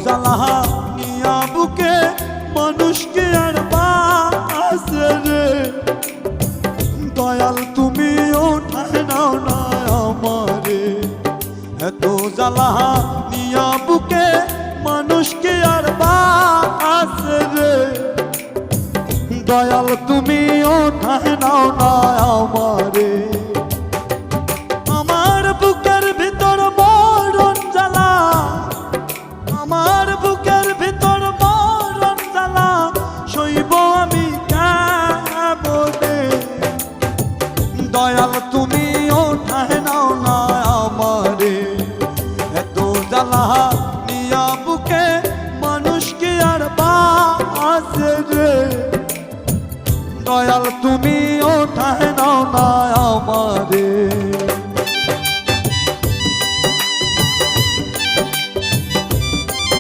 জ্বালা নিয়া বুকে মানুষকে আর বাসে রে দয়াল তুমি ওঠায় নাও না আমারে এত জ্বালা নিয়া বুকে মানুষকে আর বাসে রে দয়াল তুমি ওঠায় নাও না আমারে আমার বুকের ভিতর মরণ জ্বালা আমার বুকের ভিতর মরণ জ্বালা সইব আমি কেমনে দয়াল তুমি ওঠায় নাও না আমারে এত জ্বালা নিয়া বুকে মানুষকে আর বাসে রে দয়াল তুমি ওঠায় নাও না আমারে।